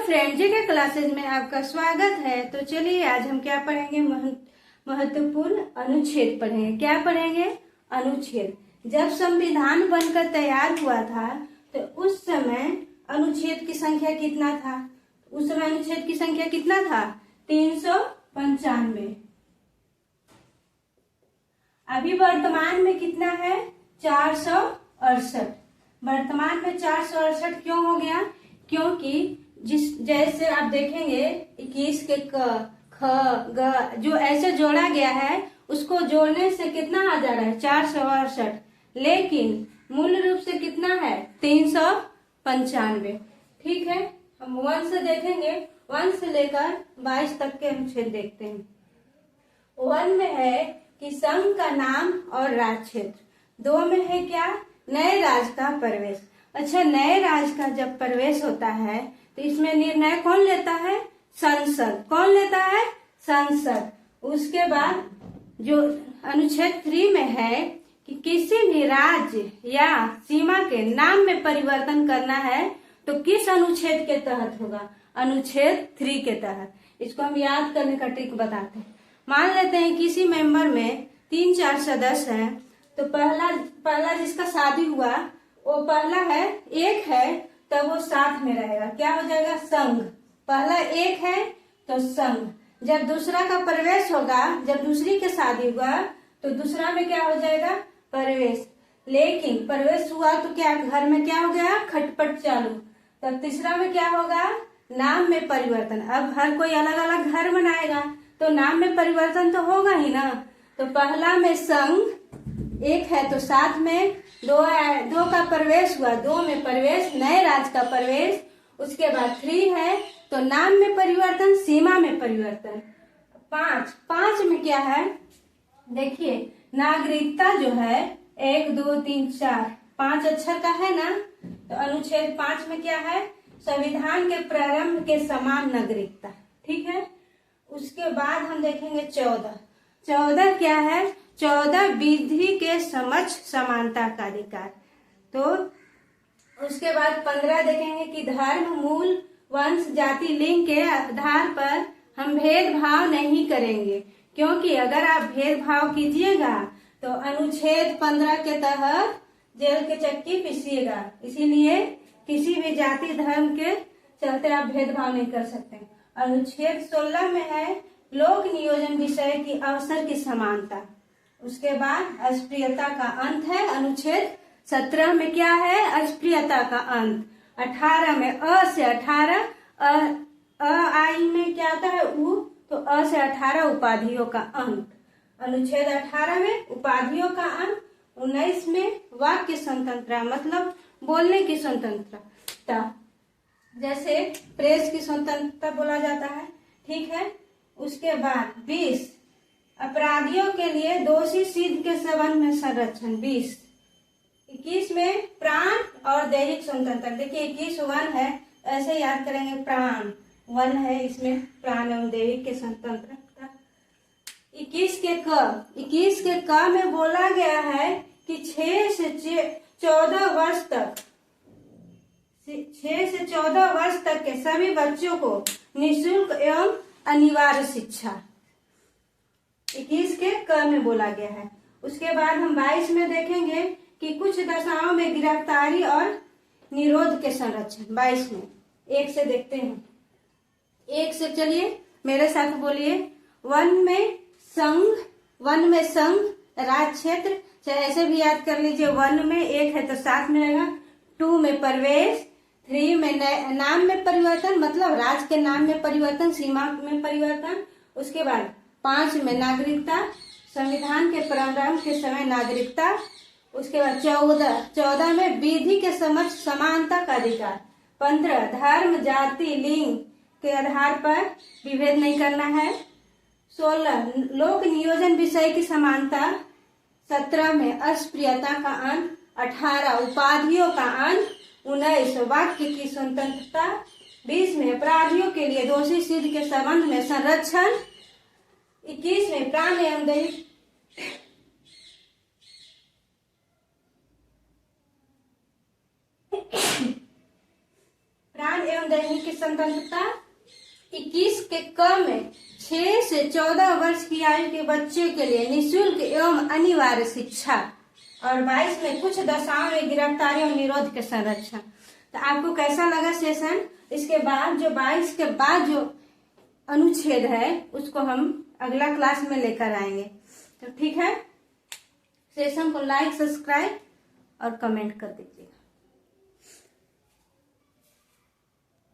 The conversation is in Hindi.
फ्रेंड, जी के क्लासेज में आपका स्वागत है। तो चलिए आज हम क्या पढ़ेंगे, महत्वपूर्ण अनुच्छेद पढ़ेंगे। क्या पढ़ेंगे? अनुच्छेद। जब संविधान बनकर तैयार हुआ था तो उस समय अनुच्छेद की संख्या कितना था? उस समय अनुच्छेद की संख्या कितना था? 395। अभी वर्तमान में कितना है? 468। वर्तमान में 468 क्यों हो गया? क्योंकि जैसे आप देखेंगे 21 के क, ख, ग जो ऐसे जोड़ा गया है उसको जोड़ने से कितना आ जा रहा है? 468। लेकिन मूल रूप से कितना है? 395। ठीक है, हम 1 से देखेंगे। 1 से लेकर 22 तक के अनुच्छेद देखते हैं। 1 में है कि संघ का नाम और राज क्षेत्र। 2 में है क्या? नए राज्य का प्रवेश। अच्छा, नए राज्य का जब प्रवेश होता है तो इसमें निर्णय कौन लेता है? संसद। कौन लेता है? संसद। उसके बाद जो अनुच्छेद 3 में है कि किसी भी राज्य या सीमा के नाम में परिवर्तन करना है तो किस अनुच्छेद के तहत होगा? अनुच्छेद 3 के तहत। इसको हम याद करने का ट्रिक बताते हैं। मान लेते हैं किसी मेंबर में 3-4 सदस्य हैं, तो पहला जिसका शादी हुआ वो पहला है, एक है, तब वो साथ में रहेगा। क्या हो जाएगा? संघ। पहला एक है तो संघ। जब दूसरा का प्रवेश होगा, जब दूसरी के शादी हुआ तो दूसरा में क्या हो जाएगा? प्रवेश। लेकिन प्रवेश हुआ तो क्या घर में क्या हो गया? खटपट चालू। तब तीसरा में क्या होगा? नाम में परिवर्तन। अब हर कोई अलग अलग घर बनाएगा तो नाम में परिवर्तन तो होगा ही ना। तो पहला में संघ, एक है तो साथ में दो का प्रवेश हुआ, 2 में प्रवेश, नए राज्य का प्रवेश। उसके बाद 3 है तो नाम में परिवर्तन, सीमा में परिवर्तन। 5 में क्या है? देखिए, नागरिकता जो है 1 2 3 4 5 अक्षर का है ना। तो अनुच्छेद 5 में क्या है? संविधान के प्रारंभ के समान नागरिकता। ठीक है। उसके बाद हम देखेंगे 14 क्या है? 14 विधि के समक्ष समानता का अधिकार। तो उसके बाद 15 देखेंगे कि धर्म, मूल, वंश, जाति, लिंग के आधार पर हम भेदभाव नहीं करेंगे, क्योंकि अगर आप भेदभाव कीजिएगा तो अनुच्छेद 15 के तहत जेल के चक्की पिसिएगा। इसीलिए किसी भी जाति धर्म के चलते आप भेदभाव नहीं कर सकते। अनुच्छेद 16 में है लोक नियोजन विषय की अवसर की समानता। उसके बाद अस्पृश्यता का अंत है। अनुच्छेद 17 में क्या है? अस्पृश्यता का अंत। 18 में अ से 18 आई में क्या आता है? उ, तो अ से 18 उपाधियों का अंत। अनुच्छेद 18 में उपाधियों का अंत। 19 में वाक्य स्वतंत्रता, मतलब बोलने की स्वतंत्रता, जैसे प्रेस की स्वतंत्रता बोला जाता है। ठीक है। उसके बाद 20 अपराधियों के लिए दोषी सिद्ध के संबंध में संरक्षण। 20 21 में प्राण और दैहिक स्वतंत्रता। देखिए 21 1 है, ऐसे याद करेंगे। प्राण 1 है, इसमें प्राण एवं दैहिक के स्वतंत्रता। 21 के क में बोला गया है कि 6 से 14 वर्ष तक 6 से 14 वर्ष तक के सभी बच्चों को निःशुल्क एवं अनिवार्य शिक्षा 21 के क में बोला गया है। उसके बाद हम 22 में देखेंगे कि कुछ दशाओं में गिरफ्तारी और निरोध के संरक्षण। 22 में 1 से देखते हैं। 1 से चलिए मेरे साथ बोलिए। 1 में संघ, राज क्षेत्र, चाहे ऐसे भी याद कर लीजिए। 1 में 1 है तो साथ में रहेगा। 2 में प्रवेश। 3 में नाम में परिवर्तन, मतलब राज्य के नाम में परिवर्तन, सीमा में परिवर्तन। उसके बाद 5 में नागरिकता, संविधान के प्रारंभ के समय नागरिकता। उसके बाद 14 में विधि के समक्ष समानता का अधिकार। 15 धर्म, जाति, लिंग के आधार पर विभेद नहीं करना है। 16 लोक नियोजन विषय की समानता। 17 में अस्पृश्यता का अंत। 18 उपाधियों का अंत। 19 वाक्य की स्वतंत्रता। 20 में अपराधियों के लिए दोषी सिद्ध के संबंध में संरक्षण। 21 में प्राण एवं दैहिक स्वतंत्रता। 21 के क में 6 से 14 वर्ष की आयु के बच्चे के लिए निःशुल्क एवं अनिवार्य शिक्षा। और 22 में कुछ दशाओं में गिरफ्तारी और निरोध के संरक्षण। तो आपको कैसा लगा सेशन? इसके बाद जो 22 के बाद जो अनुच्छेद है उसको हम अगला क्लास में लेकर आएंगे। तो ठीक है, सेशन को लाइक, सब्सक्राइब और कमेंट कर दीजिएगा।